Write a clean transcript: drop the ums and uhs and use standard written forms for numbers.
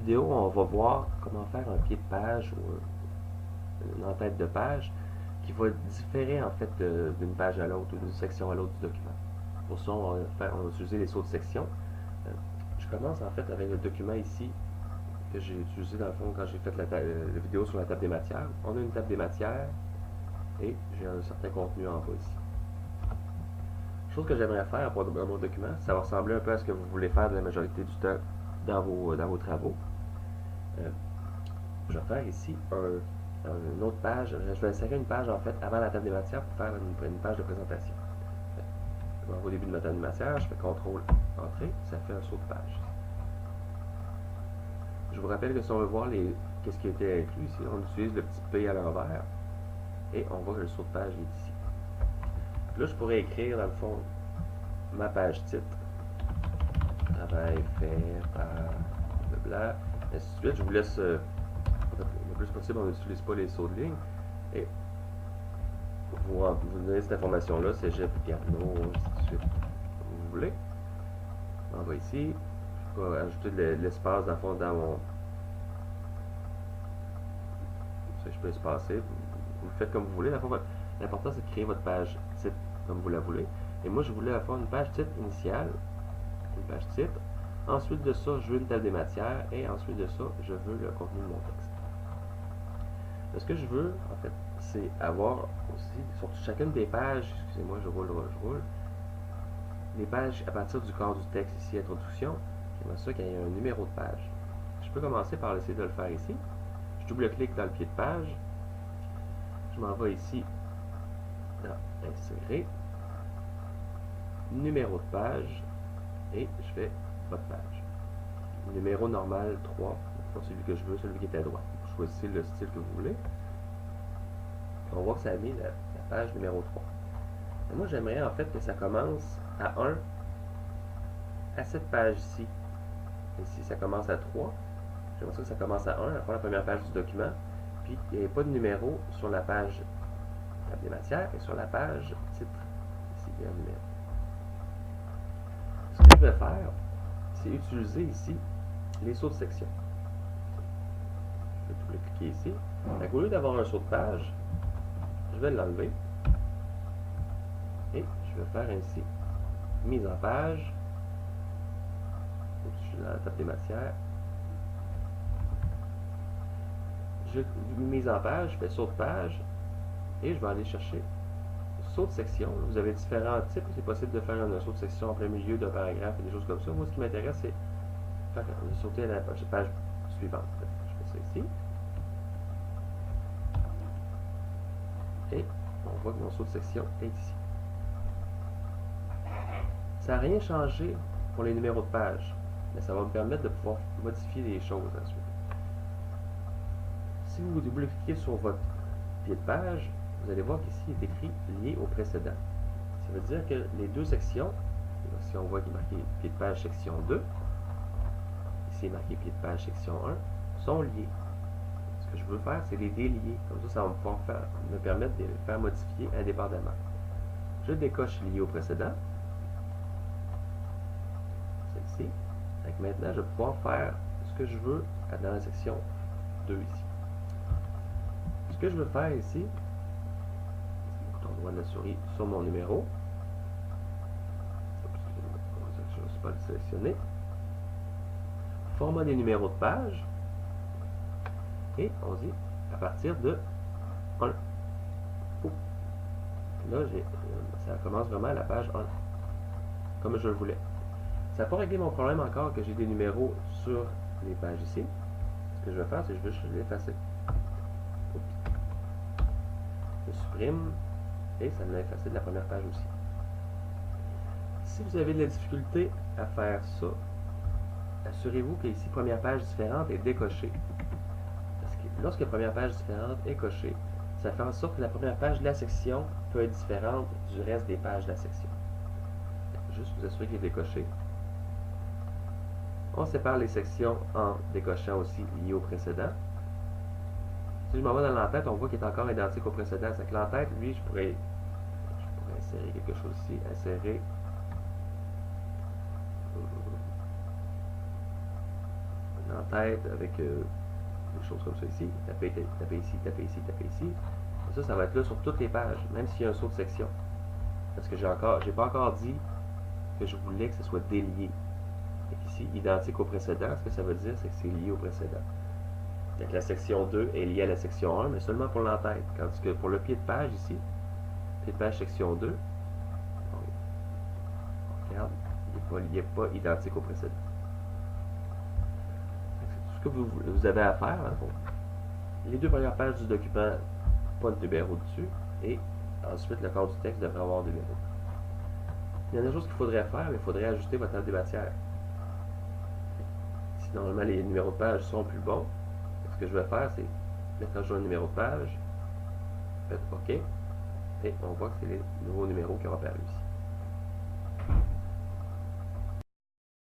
vidéo, on va voir comment faire un pied de page ou une en-tête de page qui va différer en fait d'une page à l'autre ou d'une section à l'autre du document. Pour ça, on va utiliser les sauts de section. Je commence en fait avec le document ici que j'ai utilisé dans le fond quand j'ai fait la vidéo sur la table des matières. On a une table des matières et j'ai un certain contenu en bas ici. Chose que j'aimerais faire dans mon document, ça va ressembler un peu à ce que vous voulez faire de la majorité du temps dans vos travaux. Je vais faire ici une autre page. Je vais insérer une page en fait avant la table des matières pour faire une page de présentation. Au début de ma table des matières, je fais CTRL Entrée, ça fait un saut de page. Je vous rappelle que si on veut voir qu'est-ce qui a été inclus ici, on utilise le petit P à l'envers et on voit que le saut de page est ici. Là, je pourrais écrire dans le fond ma page titre, travail fait par blabla, ainsi de suite. Je vous laisse, le plus possible, on n'utilise pas les sauts de ligne. Et vous donnez cette information-là, Cégep, Garneau, ainsi de suite, comme vous voulez. On va ici, je vais ajouter de l'espace dans le fond dans mon. Ça, je peux espacer. Vous le faites comme vous voulez. L'important, c'est de créer votre page titre comme vous la voulez. Et moi, je voulais avoir une page titre initiale, une page titre. Ensuite de ça, je veux une table des matières. Et ensuite de ça, je veux le contenu de mon texte. Ce que je veux, en fait, c'est avoir aussi, sur chacune des pages, excusez-moi, je roule, les pages à partir du corps du texte ici, introduction, j'aimerais ça qu'il y ait un numéro de page. Je peux commencer par essayer de le faire ici. Je double-clique dans le pied de page. Je m'en vais ici dans Insérer, numéro de page, et je fais votre page. Numéro normal 3, pas celui que je veux, celui qui est à droite. Vous choisissez le style que vous voulez. On voit que ça a mis la page numéro 3. Et moi, j'aimerais en fait que ça commence à 1 à cette page-ci. Ici, ça commence à 3. J'aimerais que ça commence à 1, à la première page du document. Puis, il n'y a pas de numéro sur la page table des matières et sur la page titre. Ici, il y a un numéro. Ce que je vais faire, c'est utiliser ici les sauts de section. Je vais double-cliquer ici. Donc, au lieu d'avoir un saut de page, je vais l'enlever. Et je vais faire ainsi mise en page. Je suis dans la table des matières. Mise en page, je fais saut de page et je vais aller chercher saut de section. Vous avez différents types. C'est possible de faire un saut de section en plein milieu d'un paragraphe et des choses comme ça. Moi, ce qui m'intéresse, c'est de sauter à la page suivante. Je fais ça ici. Et on voit que mon saut de section est ici. Ça n'a rien changé pour les numéros de page, mais ça va me permettre de pouvoir modifier les choses ensuite. Si vous double-cliquez sur votre pied de page, vous allez voir qu'ici il est écrit lié au précédent. Ça veut dire que les deux sections, si on voit qu'il est marqué pied de page section 2, ici il est marqué pied de page section 1, sont liés. Ce que je veux faire, c'est les délier. Comme ça, ça va pouvoir me permettre de les faire modifier indépendamment. Je décoche lié au précédent. Celle-ci. Donc maintenant, je vais pouvoir faire ce que je veux dans la section 2 ici. Ce que je veux faire ici, bouton droit de la souris sur mon numéro. Je ne sais pas le sélectionner. Format des numéros de page. Et on dit à partir de 1. Là, ça commence vraiment à la page 1, comme je le voulais. Ça n'a pas réglé mon problème encore que j'ai des numéros sur les pages ici. Ce que je vais faire, c'est que je vais l'effacer. Je supprime et ça me l'a effacé de la première page aussi. Si vous avez de la difficulté à faire ça, assurez-vous que ici, première page différente est décochée. Parce que lorsque la première page différente est cochée, ça fait en sorte que la première page de la section peut être différente du reste des pages de la section. Juste vous assurer qu'il est décoché. On sépare les sections en décochant aussi lié au précédent. Si je m'en vais dans l'entête, on voit qu'il est encore identique au précédent. C'est que l'entête, lui, je pourrais insérer quelque chose ici. Insérer en tête avec des choses comme ça ici. Taper ici, taper ici, taper ici. Et ça va être là sur toutes les pages, même s'il y a un saut de section. Parce que j'ai pas encore dit que je voulais que ce soit délié. Et ici, identique au précédent, ce que ça veut dire, c'est que c'est lié au précédent. Donc la section 2 est liée à la section 1, mais seulement pour l'entête. Tandis que pour le pied de page ici, pied de page section 2, regarde, il n'est pas identique au précédent. C'est tout ce que vous avez à faire, dans le fond. Les deux premières pages du document, pas de numéro dessus, et ensuite le corps du texte devrait avoir un numéro. Il y a des choses qu'il faudrait faire, mais il faudrait ajuster votre table des matières. Si normalement les numéros de page sont plus bons, ce que je vais faire, c'est mettre à jour un numéro de page, faites OK, et on voit que c'est les nouveaux numéros qui ont apparu ici.